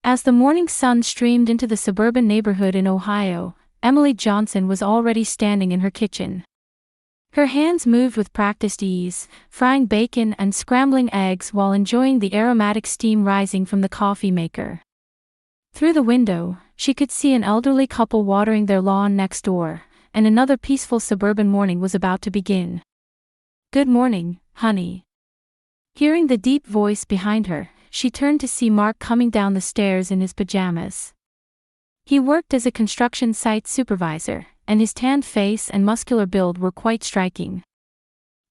As the morning sun streamed into the suburban neighborhood in Ohio, Emily Johnson was already standing in her kitchen. Her hands moved with practiced ease, frying bacon and scrambling eggs while enjoying the aromatic steam rising from the coffee maker. Through the window, she could see an elderly couple watering their lawn next door, and another peaceful suburban morning was about to begin. "Good morning, honey." Hearing the deep voice behind her, she turned to see Mark coming down the stairs in his pajamas. He worked as a construction site supervisor, and his tanned face and muscular build were quite striking.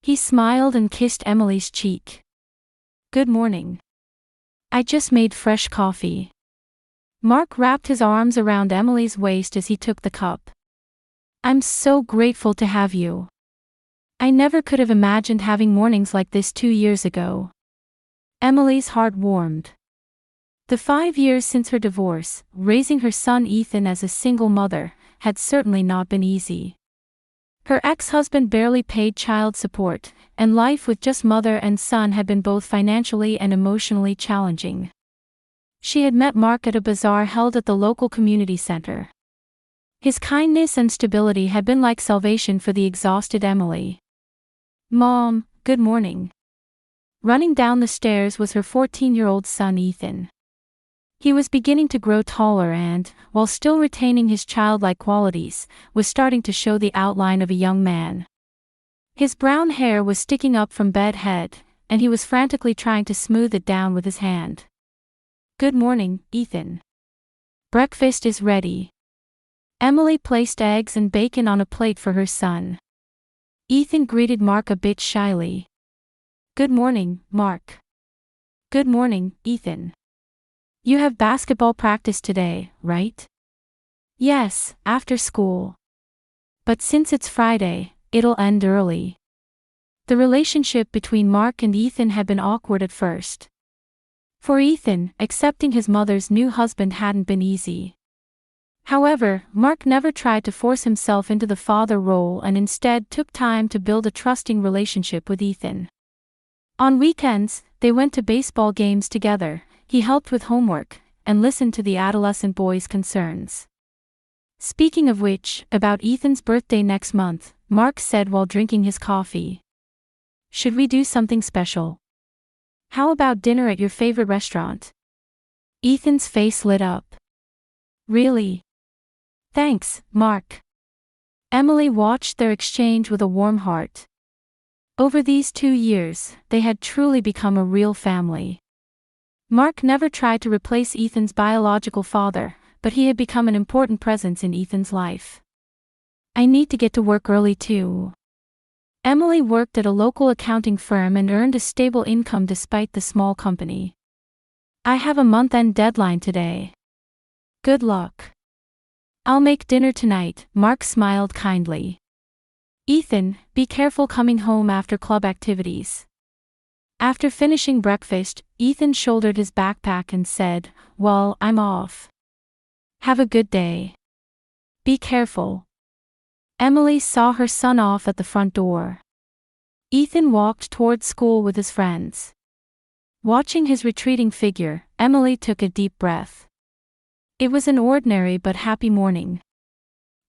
He smiled and kissed Emily's cheek. "Good morning. I just made fresh coffee." Mark wrapped his arms around Emily's waist as he took the cup. "I'm so grateful to have you. I never could have imagined having mornings like this 2 years ago." Emily's heart warmed. The 5 years since her divorce, raising her son Ethan as a single mother, had certainly not been easy. Her ex-husband barely paid child support, and life with just mother and son had been both financially and emotionally challenging. She had met Mark at a bazaar held at the local community center. His kindness and stability had been like salvation for the exhausted Emily. "Mom, good morning." Running down the stairs was her 14-year-old son Ethan. He was beginning to grow taller and, while still retaining his childlike qualities, was starting to show the outline of a young man. His brown hair was sticking up from bed head, and he was frantically trying to smooth it down with his hand. "Good morning, Ethan. Breakfast is ready." Emily placed eggs and bacon on a plate for her son. Ethan greeted Mark a bit shyly. "Good morning, Mark." "Good morning, Ethan. You have basketball practice today, right?" "Yes, after school. But since it's Friday, it'll end early." The relationship between Mark and Ethan had been awkward at first. For Ethan, accepting his mother's new husband hadn't been easy. However, Mark never tried to force himself into the father role and instead took time to build a trusting relationship with Ethan. On weekends, they went to baseball games together, he helped with homework, and listened to the adolescent boy's concerns. "Speaking of which, about Ethan's birthday next month," Mark said while drinking his coffee. "Should we do something special? How about dinner at your favorite restaurant?" Ethan's face lit up. "Really? Thanks, Mark." Emily watched their exchange with a warm heart. Over these 2 years, they had truly become a real family. Mark never tried to replace Ethan's biological father, but he had become an important presence in Ethan's life. "I need to get to work early too." Emily worked at a local accounting firm and earned a stable income despite the small company. "I have a month-end deadline today." "Good luck." "I'll make dinner tonight," Mark smiled kindly. "Ethan, be careful coming home after club activities." After finishing breakfast, Ethan shouldered his backpack and said, "Well, I'm off. Have a good day. Be careful." Emily saw her son off at the front door. Ethan walked toward school with his friends. Watching his retreating figure, Emily took a deep breath. It was an ordinary but happy morning.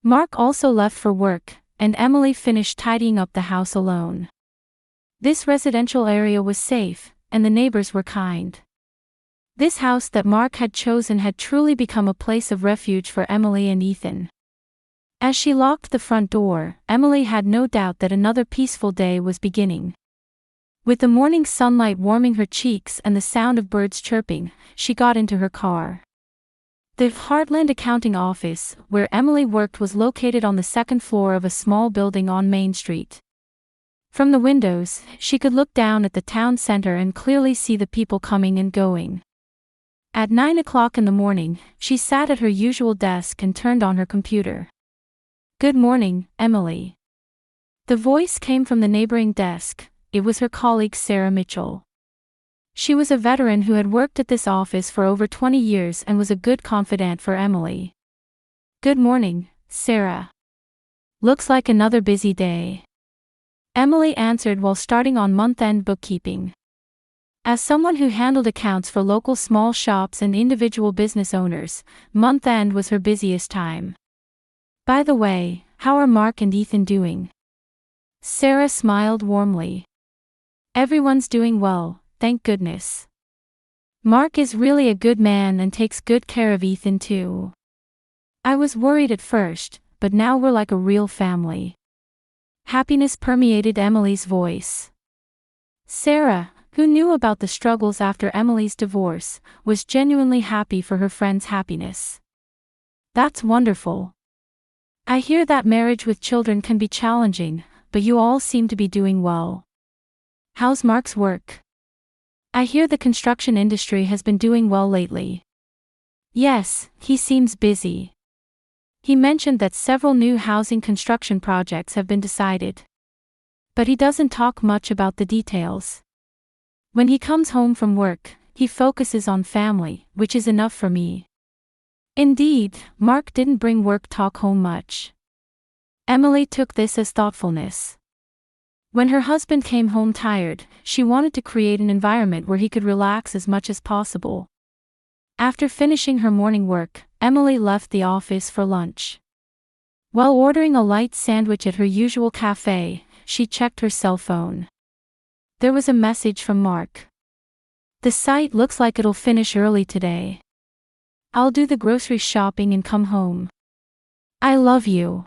Mark also left for work, and Emily finished tidying up the house alone. This residential area was safe, and the neighbors were kind. This house that Mark had chosen had truly become a place of refuge for Emily and Ethan. As she locked the front door, Emily had no doubt that another peaceful day was beginning. With the morning sunlight warming her cheeks and the sound of birds chirping, she got into her car. The Heartland accounting office, where Emily worked, was located on the second floor of a small building on Main Street. From the windows, she could look down at the town center and clearly see the people coming and going. At 9 o'clock in the morning, she sat at her usual desk and turned on her computer. "Good morning, Emily." The voice came from the neighboring desk. It was her colleague Sarah Mitchell. She was a veteran who had worked at this office for over 20 years and was a good confidant for Emily. "Good morning, Sarah. Looks like another busy day." Emily answered while starting on month-end bookkeeping. As someone who handled accounts for local small shops and individual business owners, month end was her busiest time. By the way, how are Mark and Ethan doing? Sarah smiled warmly. Everyone's doing well, thank goodness. Mark is really a good man and takes good care of Ethan too. I was worried at first, but now we're like a real family. Happiness permeated Emily's voice. Sarah, who knew about the struggles after Emily's divorce, was genuinely happy for her friend's happiness. That's wonderful. I hear that marriage with children can be challenging, but you all seem to be doing well. How's Mark's work? I hear the construction industry has been doing well lately. Yes, he seems busy. He mentioned that several new housing construction projects have been decided. But he doesn't talk much about the details. When he comes home from work, he focuses on family, which is enough for me. Indeed, Mark didn't bring work talk home much. Emily took this as thoughtfulness. When her husband came home tired, she wanted to create an environment where he could relax as much as possible. After finishing her morning work, Emily left the office for lunch. While ordering a light sandwich at her usual cafe, she checked her cell phone. There was a message from Mark. The site looks like it'll finish early today. I'll do the grocery shopping and come home. I love you.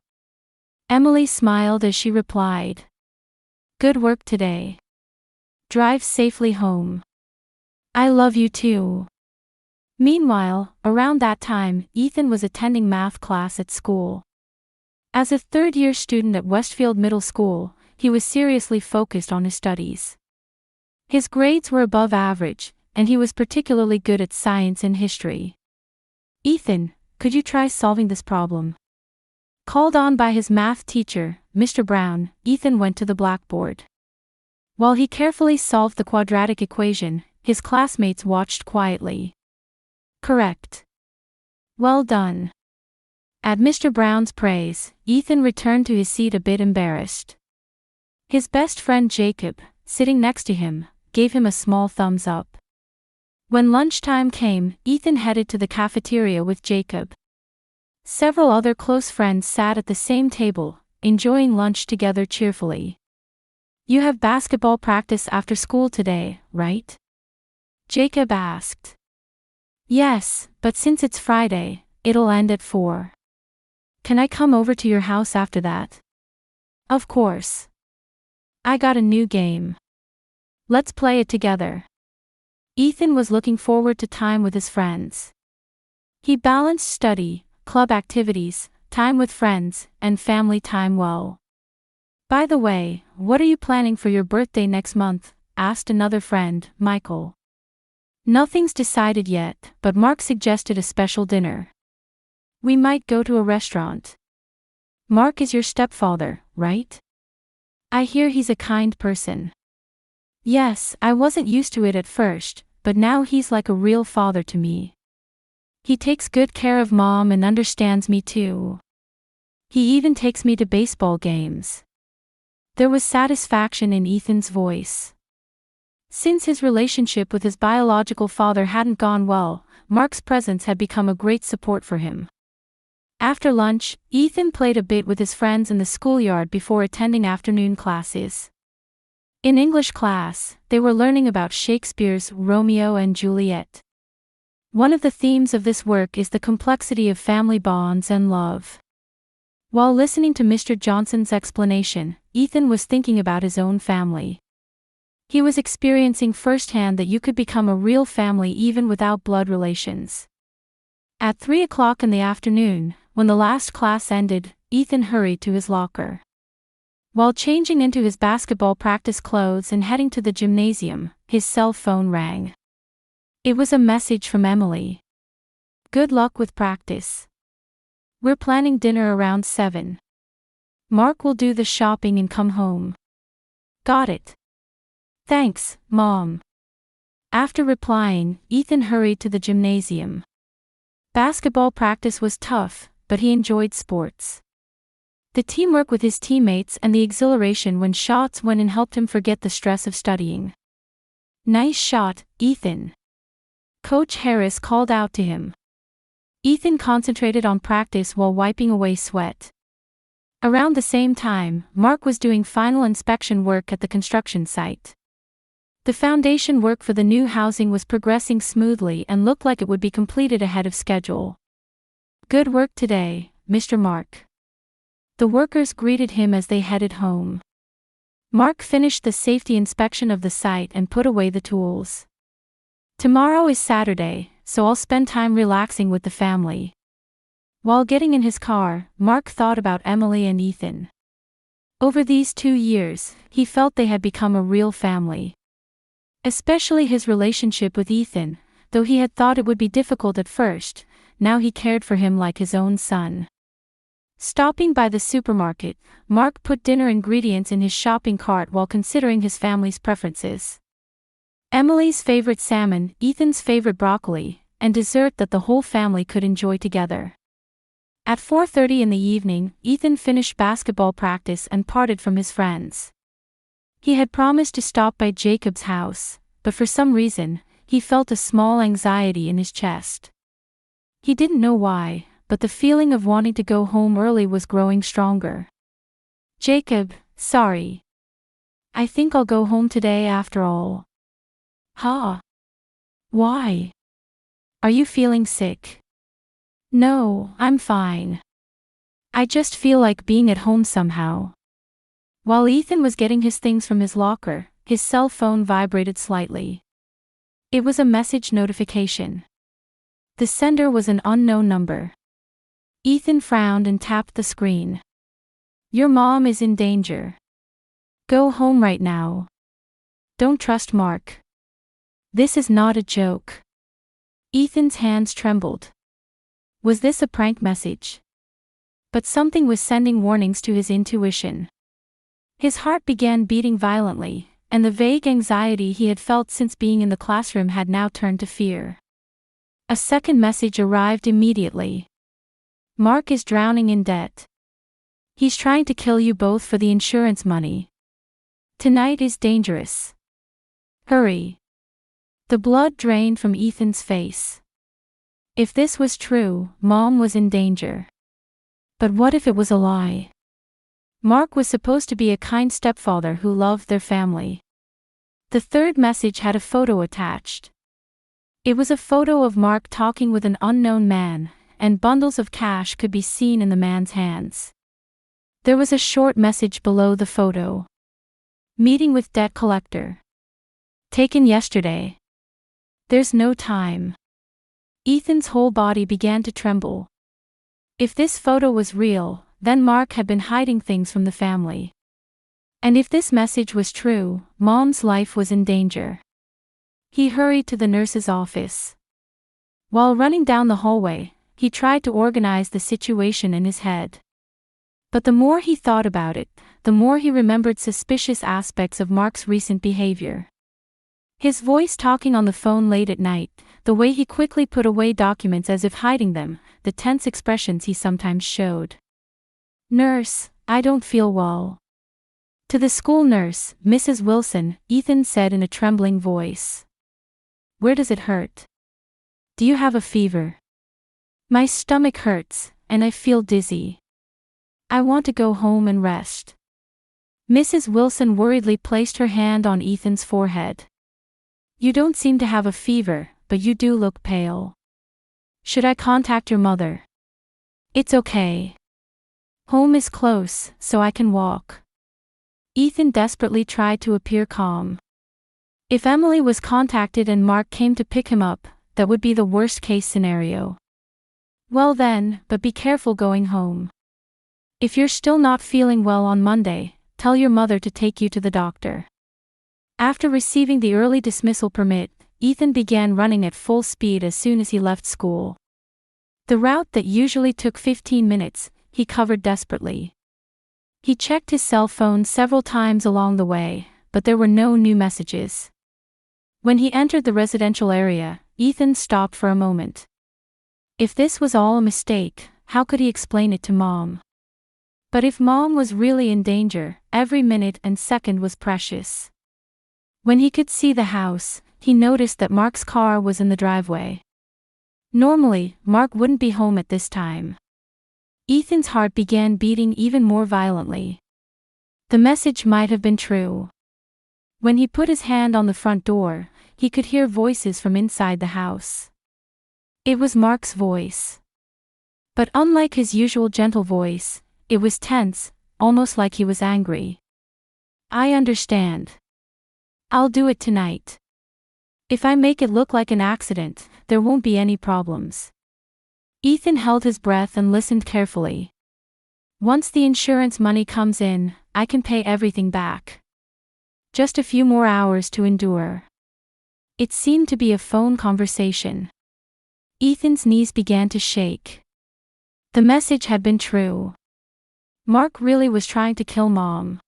Emily smiled as she replied. Good work today. Drive safely home. I love you too. Meanwhile, around that time, Ethan was attending math class at school. As a third-year student at Westfield Middle School, he was seriously focused on his studies. His grades were above average, and he was particularly good at science and history. Ethan, could you try solving this problem? Called on by his math teacher, Mr. Brown, Ethan went to the blackboard. While he carefully solved the quadratic equation, his classmates watched quietly. Correct. Well done. At Mr. Brown's praise, Ethan returned to his seat a bit embarrassed. His best friend Jacob, sitting next to him, gave him a small thumbs up. When lunchtime came, Ethan headed to the cafeteria with Jacob. Several other close friends sat at the same table, enjoying lunch together cheerfully. You have basketball practice after school today, right? Jacob asked. Yes, but since it's Friday, it'll end at 4. Can I come over to your house after that? Of course. I got a new game. Let's play it together. Ethan was looking forward to time with his friends. He balanced study, club activities, time with friends, and family time well. By the way, what are you planning for your birthday next month? Asked another friend, Michael. Nothing's decided yet, but Mark suggested a special dinner. We might go to a restaurant. Mark is your stepfather, right? I hear he's a kind person. Yes, I wasn't used to it at first, but now he's like a real father to me. He takes good care of Mom and understands me too. He even takes me to baseball games. There was satisfaction in Ethan's voice. Since his relationship with his biological father hadn't gone well, Mark's presence had become a great support for him. After lunch, Ethan played a bit with his friends in the schoolyard before attending afternoon classes. In English class, they were learning about Shakespeare's Romeo and Juliet. One of the themes of this work is the complexity of family bonds and love. While listening to Mr. Johnson's explanation, Ethan was thinking about his own family. He was experiencing firsthand that you could become a real family even without blood relations. At 3 o'clock in the afternoon, when the last class ended, Ethan hurried to his locker. While changing into his basketball practice clothes and heading to the gymnasium, his cell phone rang. It was a message from Emily. Good luck with practice. We're planning dinner around 7. Mark will do the shopping and come home. Got it. Thanks, Mom. After replying, Ethan hurried to the gymnasium. Basketball practice was tough, but he enjoyed sports. The teamwork with his teammates and the exhilaration when shots went in helped him forget the stress of studying. Nice shot, Ethan. Coach Harris called out to him. Ethan concentrated on practice while wiping away sweat. Around the same time, Mark was doing final inspection work at the construction site. The foundation work for the new housing was progressing smoothly and looked like it would be completed ahead of schedule. Good work today, Mr. Mark. The workers greeted him as they headed home. Mark finished the safety inspection of the site and put away the tools. Tomorrow is Saturday, so I'll spend time relaxing with the family. While getting in his car, Mark thought about Emily and Ethan. Over these 2 years, he felt they had become a real family. Especially his relationship with Ethan, though he had thought it would be difficult at first, now he cared for him like his own son. Stopping by the supermarket, Mark put dinner ingredients in his shopping cart while considering his family's preferences. Emily's favorite salmon, Ethan's favorite broccoli, and dessert that the whole family could enjoy together. At 4:30 in the evening, Ethan finished basketball practice and parted from his friends. He had promised to stop by Jacob's house, but for some reason, he felt a small anxiety in his chest. He didn't know why, but the feeling of wanting to go home early was growing stronger. Jacob, sorry. I think I'll go home today after all. Huh? Why? Are you feeling sick? No, I'm fine. I just feel like being at home somehow. While Ethan was getting his things from his locker, his cell phone vibrated slightly. It was a message notification. The sender was an unknown number. Ethan frowned and tapped the screen. Your mom is in danger. Go home right now. Don't trust Mark. This is not a joke. Ethan's hands trembled. Was this a prank message? But something was sending warnings to his intuition. His heart began beating violently, and the vague anxiety he had felt since being in the classroom had now turned to fear. A second message arrived immediately. Mark is drowning in debt. He's trying to kill you both for the insurance money. Tonight is dangerous. Hurry. The blood drained from Ethan's face. If this was true, Mom was in danger. But what if it was a lie? Mark was supposed to be a kind stepfather who loved their family. The third message had a photo attached. It was a photo of Mark talking with an unknown man, and bundles of cash could be seen in the man's hands. There was a short message below the photo. Meeting with debt collector. Taken yesterday. There's no time. Ethan's whole body began to tremble. If this photo was real, then Mark had been hiding things from the family. And if this message was true, Mom's life was in danger. He hurried to the nurse's office. While running down the hallway, he tried to organize the situation in his head. But the more he thought about it, the more he remembered suspicious aspects of Mark's recent behavior. His voice talking on the phone late at night, the way he quickly put away documents as if hiding them, the tense expressions he sometimes showed. Nurse, I don't feel well. To the school nurse, Mrs. Wilson, Ethan said in a trembling voice. Where does it hurt? Do you have a fever? My stomach hurts, and I feel dizzy. I want to go home and rest. Mrs. Wilson worriedly placed her hand on Ethan's forehead. You don't seem to have a fever, but you do look pale. Should I contact your mother? It's okay. Home is close, so I can walk. Ethan desperately tried to appear calm. If Emily was contacted and Mark came to pick him up, that would be the worst-case scenario. Well then, but be careful going home. If you're still not feeling well on Monday, tell your mother to take you to the doctor. After receiving the early dismissal permit, Ethan began running at full speed as soon as he left school. The route that usually took 15 minutes, he covered desperately. He checked his cell phone several times along the way, but there were no new messages. When he entered the residential area, Ethan stopped for a moment. If this was all a mistake, how could he explain it to Mom? But if Mom was really in danger, every minute and second was precious. When he could see the house, he noticed that Mark's car was in the driveway. Normally, Mark wouldn't be home at this time. Ethan's heart began beating even more violently. The message might have been true. When he put his hand on the front door, he could hear voices from inside the house. It was Mark's voice. But unlike his usual gentle voice, it was tense, almost like he was angry. "I understand. I'll do it tonight. If I make it look like an accident, there won't be any problems." Ethan held his breath and listened carefully. "Once the insurance money comes in, I can pay everything back. Just a few more hours to endure." It seemed to be a phone conversation. Ethan's knees began to shake. The message had been true. Mark really was trying to kill Mom.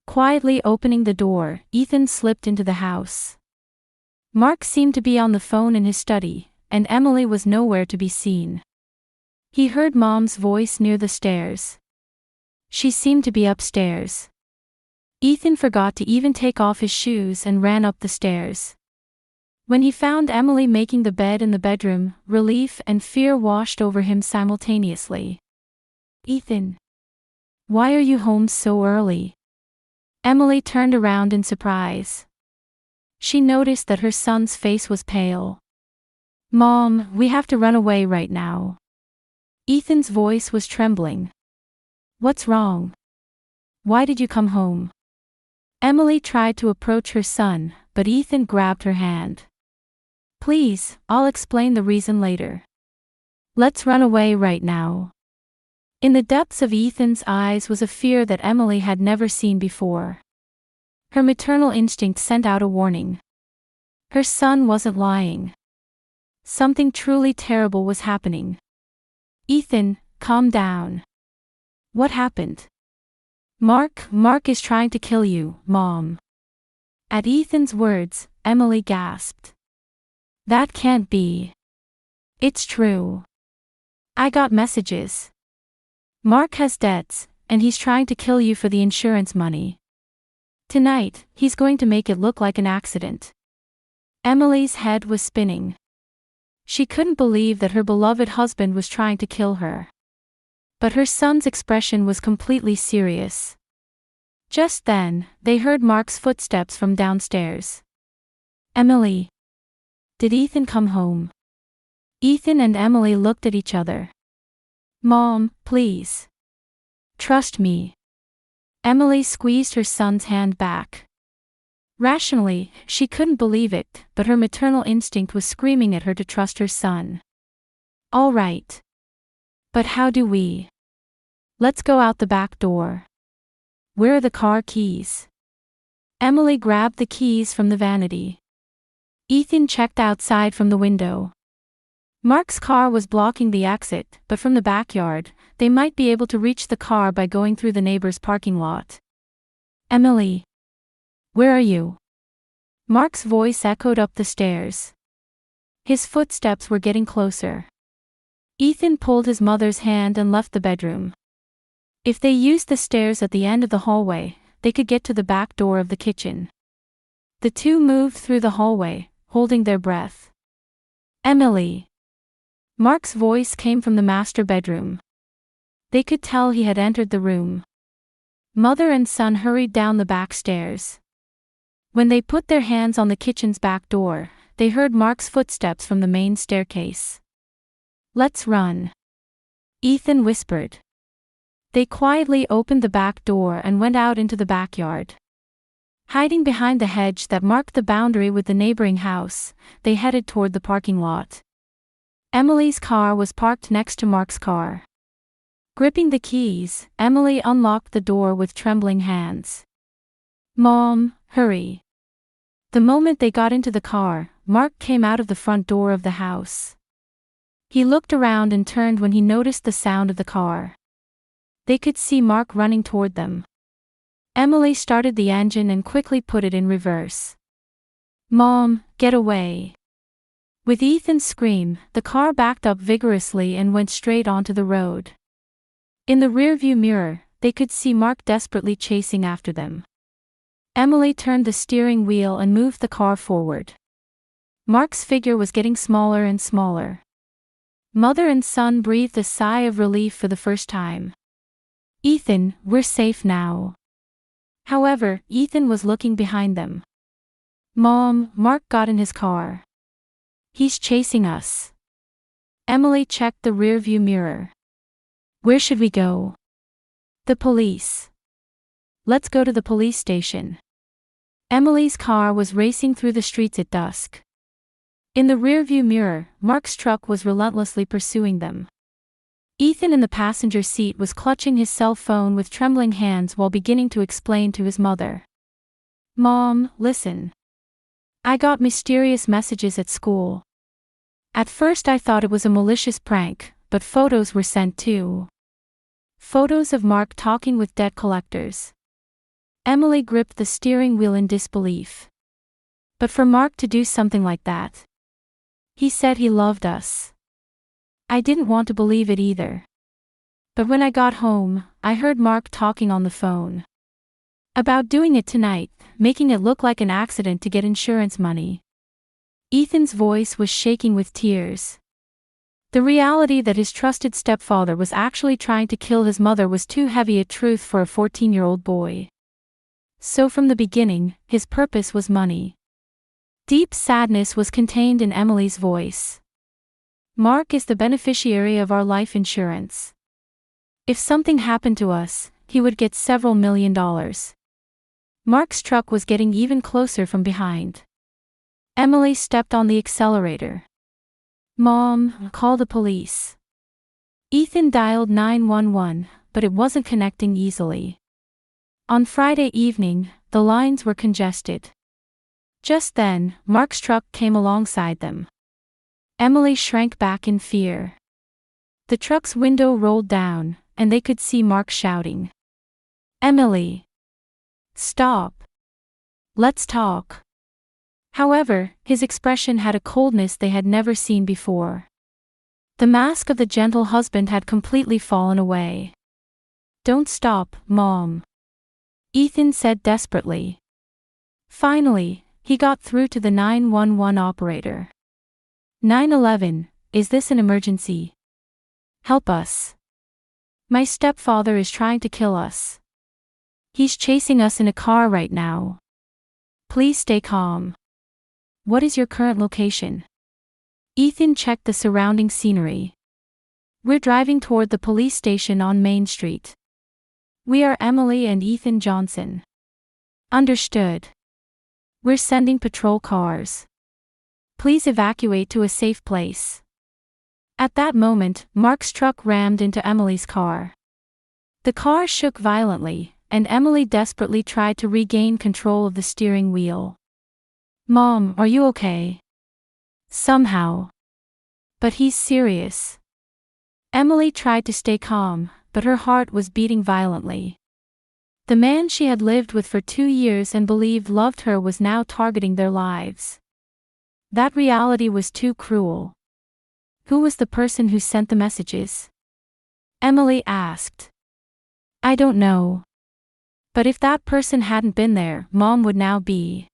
Quietly opening the door, Ethan slipped into the house. Mark seemed to be on the phone in his study, and Emily was nowhere to be seen. He heard Mom's voice near the stairs. She seemed to be upstairs. Ethan forgot to even take off his shoes and ran up the stairs. When he found Emily making the bed in the bedroom, relief and fear washed over him simultaneously. "Ethan, why are you home so early?" Emily turned around in surprise. She noticed that her son's face was pale. "Mom, we have to run away right now." Ethan's voice was trembling. "What's wrong? Why did you come home?" Emily tried to approach her son, but Ethan grabbed her hand. "Please, I'll explain the reason later. Let's run away right now." In the depths of Ethan's eyes was a fear that Emily had never seen before. Her maternal instinct sent out a warning. Her son wasn't lying. Something truly terrible was happening. "Ethan, calm down. What happened?" Mark is trying to kill you, Mom." At Ethan's words, Emily gasped. "That can't be. It's true. I got messages. Mark has debts, and he's trying to kill you for the insurance money. Tonight, he's going to make it look like an accident." Emily's head was spinning. She couldn't believe that her beloved husband was trying to kill her. But her son's expression was completely serious. Just then, they heard Mark's footsteps from downstairs. "Emily. Did Ethan come home?" Ethan and Emily looked at each other. "Mom, please. Trust me." Emily squeezed her son's hand back. Rationally, she couldn't believe it, but her maternal instinct was screaming at her to trust her son. "All right. But how do we? Let's go out the back door. Where are the car keys?" Emily grabbed the keys from the vanity. Ethan checked outside from the window. Mark's car was blocking the exit, but from the backyard, they might be able to reach the car by going through the neighbor's parking lot. "Emily. Where are you?" Mark's voice echoed up the stairs. His footsteps were getting closer. Ethan pulled his mother's hand and left the bedroom. If they used the stairs at the end of the hallway, they could get to the back door of the kitchen. The two moved through the hallway, holding their breath. "Emily." Mark's voice came from the master bedroom. They could tell he had entered the room. Mother and son hurried down the back stairs. When they put their hands on the kitchen's back door, they heard Mark's footsteps from the main staircase. "Let's run," Ethan whispered. They quietly opened the back door and went out into the backyard. Hiding behind the hedge that marked the boundary with the neighboring house, they headed toward the parking lot. Emily's car was parked next to Mark's car. Gripping the keys, Emily unlocked the door with trembling hands. "Mom, hurry." The moment they got into the car, Mark came out of the front door of the house. He looked around and turned when he noticed the sound of the car. They could see Mark running toward them. Emily started the engine and quickly put it in reverse. "Mom, get away." With Ethan's scream, the car backed up vigorously and went straight onto the road. In the rearview mirror, they could see Mark desperately chasing after them. Emily turned the steering wheel and moved the car forward. Mark's figure was getting smaller and smaller. Mother and son breathed a sigh of relief for the first time. "Ethan, we're safe now." However, Ethan was looking behind them. "Mom," Mark got in his car. "He's chasing us." Emily checked the rearview mirror. "Where should we go?" "The police." "Let's go to the police station." Emily's car was racing through the streets at dusk. In the rearview mirror, Mark's truck was relentlessly pursuing them. Ethan in the passenger seat was clutching his cell phone with trembling hands while beginning to explain to his mother. "Mom, listen. I got mysterious messages at school. At first I thought it was a malicious prank, but photos were sent too. Photos of Mark talking with debt collectors." Emily gripped the steering wheel in disbelief. "But for Mark to do something like that. He said he loved us." "I didn't want to believe it either. But when I got home, I heard Mark talking on the phone about doing it tonight, making it look like an accident to get insurance money." Ethan's voice was shaking with tears. The reality that his trusted stepfather was actually trying to kill his mother was too heavy a truth for a 14-year-old boy. So from the beginning, his purpose was money. Deep sadness was contained in Emily's voice. "Mark is the beneficiary of our life insurance. If something happened to us, he would get several $1,000,000. Mark's truck was getting even closer from behind. Emily stepped on the accelerator. "Mom, call the police." Ethan dialed 911, but it wasn't connecting easily. On Friday evening, the lines were congested. Just then, Mark's truck came alongside them. Emily shrank back in fear. The truck's window rolled down, and they could see Mark shouting, "Emily! Stop! Let's talk!" However, his expression had a coldness they had never seen before. The mask of the gentle husband had completely fallen away. "Don't stop, Mom," Ethan said desperately. Finally, he got through to the 911 operator. 911, is this an emergency? Help us. My stepfather is trying to kill us. He's chasing us in a car right now. Please stay calm. What is your current location? Ethan checked the surrounding scenery. We're driving toward the police station on Main Street. We are Emily and Ethan Johnson. Understood. We're sending patrol cars. Please evacuate to a safe place. At that moment, Mark's truck rammed into Emily's car. The car shook violently, and Emily desperately tried to regain control of the steering wheel. Mom, are you okay? Somehow. But he's serious. Emily tried to stay calm, but her heart was beating violently. The man she had lived with for 2 years and believed loved her was now targeting their lives. That reality was too cruel. Who was the person who sent the messages? Emily asked. I don't know. But if that person hadn't been there, Mom would now be.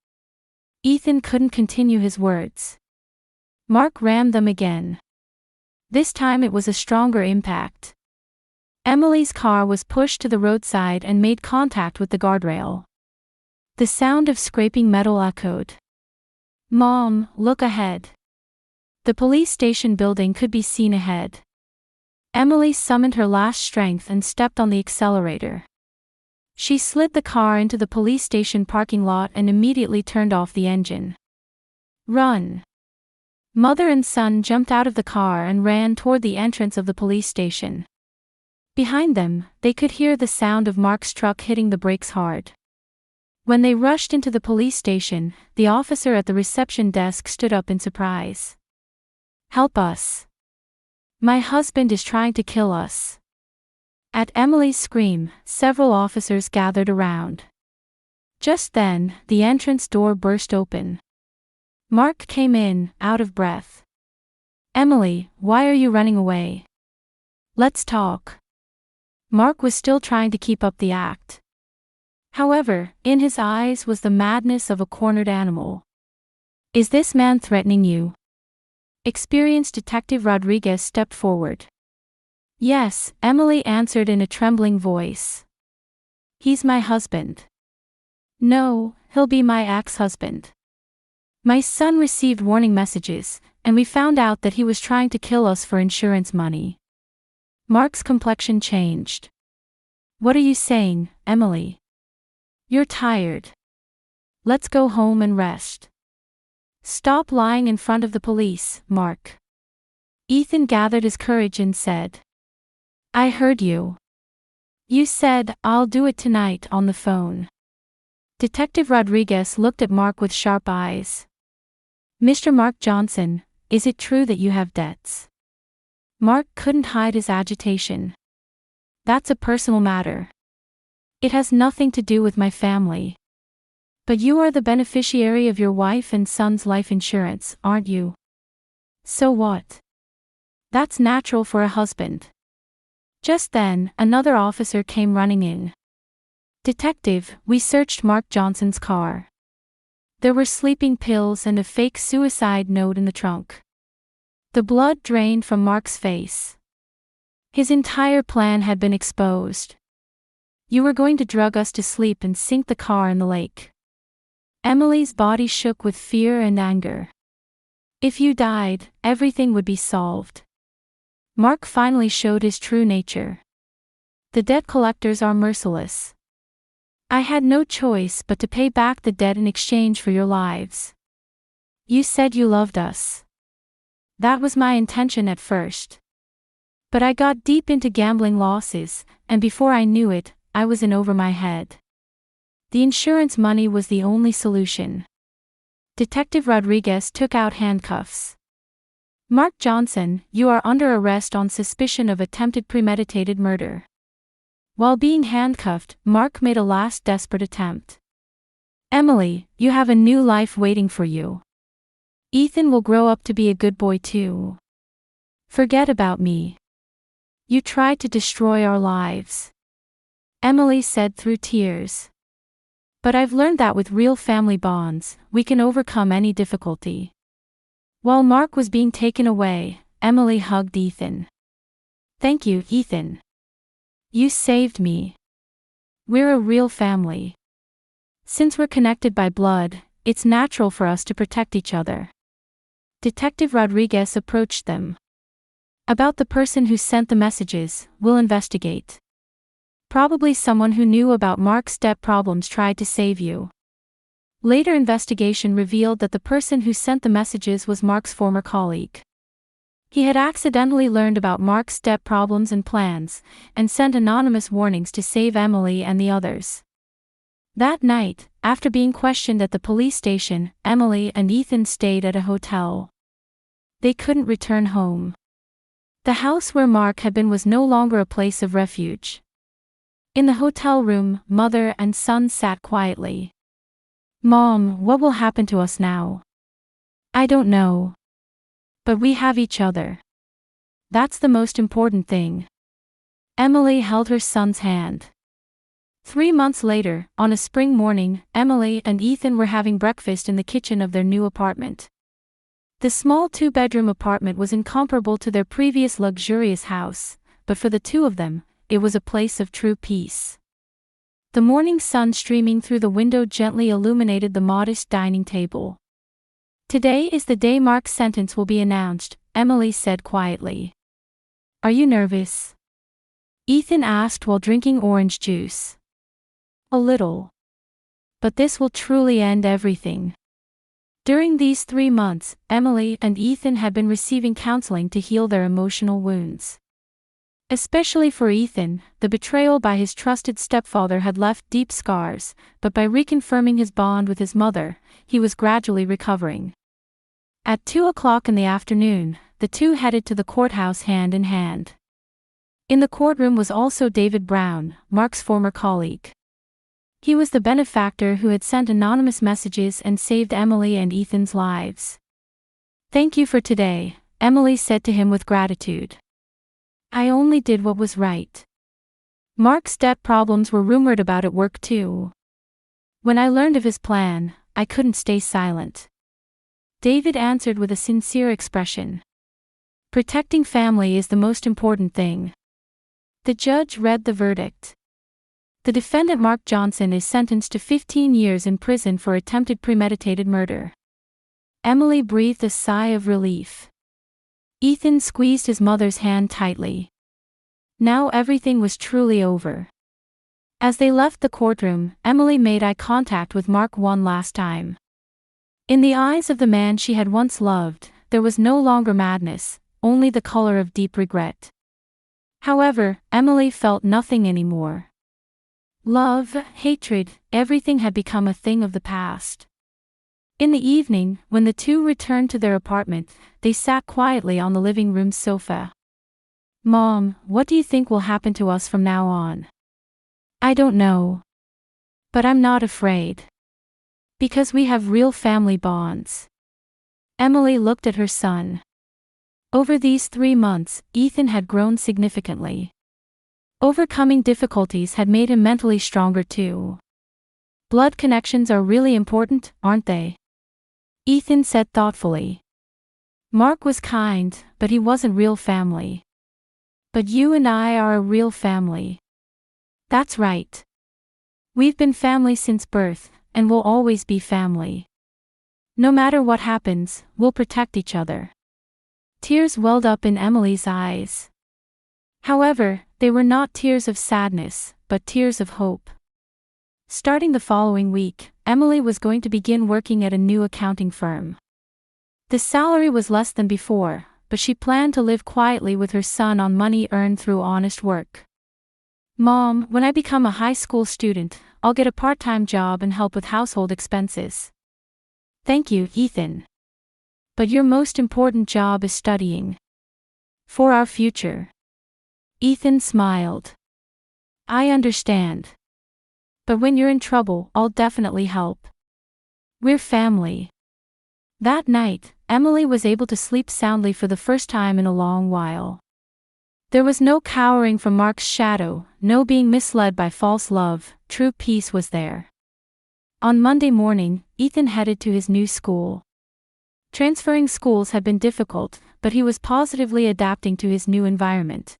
Ethan couldn't continue his words. Mark rammed them again. This time it was a stronger impact. Emily's car was pushed to the roadside and made contact with the guardrail. The sound of scraping metal echoed. Mom, look ahead. The police station building could be seen ahead. Emily summoned her last strength and stepped on the accelerator. She slid the car into the police station parking lot and immediately turned off the engine. Run! Mother and son jumped out of the car and ran toward the entrance of the police station. Behind them, they could hear the sound of Mark's truck hitting the brakes hard. When they rushed into the police station, the officer at the reception desk stood up in surprise. Help us. My husband is trying to kill us. At Emily's scream, several officers gathered around. Just then, the entrance door burst open. Mark came in, out of breath. Emily, why are you running away? Let's talk. Mark was still trying to keep up the act. However, in his eyes was the madness of a cornered animal. "Is this man threatening you?" Experienced Detective Rodriguez stepped forward. "Yes," Emily answered in a trembling voice. "He's my husband." "No, he'll be my ex-husband. My son received warning messages, and we found out that he was trying to kill us for insurance money." Mark's complexion changed. "What are you saying, Emily? You're tired. Let's go home and rest." "Stop lying in front of the police, Mark." Ethan gathered his courage and said, "I heard you. You said, 'I'll do it tonight' on the phone." Detective Rodriguez looked at Mark with sharp eyes. "Mr. Mark Johnson, is it true that you have debts?" Mark couldn't hide his agitation. "That's a personal matter. It has nothing to do with my family." "But you are the beneficiary of your wife and son's life insurance, aren't you?" "So what? That's natural for a husband." Just then, another officer came running in. "Detective, we searched Mark Johnson's car. There were sleeping pills and a fake suicide note in the trunk." The blood drained from Mark's face. His entire plan had been exposed. "You were going to drug us to sleep and sink the car in the lake." Emily's body shook with fear and anger. "If you died, everything would be solved." Mark finally showed his true nature. "The debt collectors are merciless. I had no choice but to pay back the debt in exchange for your lives. You said you loved us. That was my intention at first. But I got deep into gambling losses, and before I knew it, I was in over my head. The insurance money was the only solution." Detective Rodriguez took out handcuffs. "Mark Johnson, you are under arrest on suspicion of attempted premeditated murder." While being handcuffed, Mark made a last desperate attempt. "Emily, you have a new life waiting for you. Ethan will grow up to be a good boy too. Forget about me. You tried to destroy our lives," Emily said through tears. "But I've learned that with real family bonds, we can overcome any difficulty." While Mark was being taken away, Emily hugged Ethan. "Thank you, Ethan. You saved me. We're a real family. Since we're connected by blood, it's natural for us to protect each other." Detective Rodriguez approached them. "About the person who sent the messages, we'll investigate. Probably someone who knew about Mark's debt problems tried to save you." Later investigation revealed that the person who sent the messages was Mark's former colleague. He had accidentally learned about Mark's debt problems and plans, and sent anonymous warnings to save Emily and the others. That night, after being questioned at the police station, Emily and Ethan stayed at a hotel. They couldn't return home. The house where Mark had been was no longer a place of refuge. In the hotel room, mother and son sat quietly. "Mom, what will happen to us now?" "I don't know. But we have each other. That's the most important thing." Emily held her son's hand. 3 months later, on a spring morning, Emily and Ethan were having breakfast in the kitchen of their new apartment. The small 2-bedroom apartment was incomparable to their previous luxurious house, but for the two of them, it was a place of true peace. The morning sun streaming through the window gently illuminated the modest dining table. "Today is the day Mark's sentence will be announced," Emily said quietly. "Are you nervous?" Ethan asked while drinking orange juice. "A little. But this will truly end everything." During these 3 months, Emily and Ethan had been receiving counseling to heal their emotional wounds. Especially for Ethan, the betrayal by his trusted stepfather had left deep scars, but by reconfirming his bond with his mother, he was gradually recovering. At 2 o'clock in the afternoon, the two headed to the courthouse hand in hand. In the courtroom was also David Brown, Mark's former colleague. He was the benefactor who had sent anonymous messages and saved Emily and Ethan's lives. "Thank you for today," Emily said to him with gratitude. "I only did what was right." Mark's debt problems were rumored about at work too. When I learned of his plan, I couldn't stay silent. David answered with a sincere expression. Protecting family is the most important thing. The judge read the verdict. The defendant Mark Johnson is sentenced to 15 years in prison for attempted premeditated murder. Emily breathed a sigh of relief. Ethan squeezed his mother's hand tightly. Now everything was truly over. As they left the courtroom, Emily made eye contact with Mark one last time. In the eyes of the man she had once loved, there was no longer madness, only the color of deep regret. However, Emily felt nothing anymore. Love, hatred, everything had become a thing of the past. In the evening, when the two returned to their apartment, they sat quietly on the living room sofa. Mom, what do you think will happen to us from now on? I don't know. But I'm not afraid. Because we have real family bonds. Emily looked at her son. Over these 3 months, Ethan had grown significantly. Overcoming difficulties had made him mentally stronger too. Blood connections are really important, aren't they? Ethan said thoughtfully. Mark was kind, but he wasn't real family. But you and I are a real family. That's right. We've been family since birth, and we'll always be family. No matter what happens, we'll protect each other. Tears welled up in Emily's eyes. However, they were not tears of sadness, but tears of hope. Starting the following week, Emily was going to begin working at a new accounting firm. The salary was less than before, but she planned to live quietly with her son on money earned through honest work. Mom, when I become a high school student, I'll get a part-time job and help with household expenses. Thank you, Ethan. But your most important job is studying. For our future. Ethan smiled. I understand. But when you're in trouble, I'll definitely help. We're family. That night, Emily was able to sleep soundly for the first time in a long while. There was no cowering from Mark's shadow, no being misled by false love, true peace was there. On Monday morning, Ethan headed to his new school. Transferring schools had been difficult, but he was positively adapting to his new environment.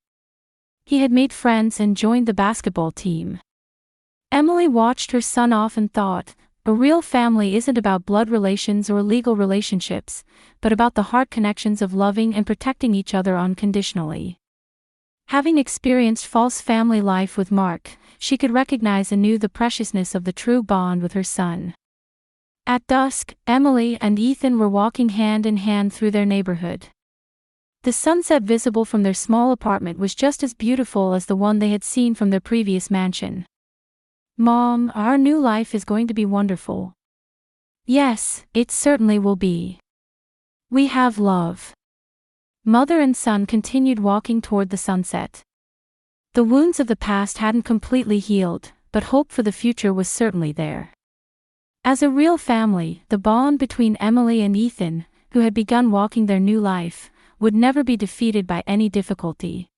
He had made friends and joined the basketball team. Emily watched her son off and thought, a real family isn't about blood relations or legal relationships, but about the heart connections of loving and protecting each other unconditionally. Having experienced false family life with Mark, she could recognize anew the preciousness of the true bond with her son. At dusk, Emily and Ethan were walking hand in hand through their neighborhood. The sunset visible from their small apartment was just as beautiful as the one they had seen from their previous mansion. Mom, our new life is going to be wonderful. Yes, it certainly will be. We have love. Mother and son continued walking toward the sunset. The wounds of the past hadn't completely healed, but hope for the future was certainly there. As a real family, the bond between Emily and Ethan, who had begun walking their new life, would never be defeated by any difficulty.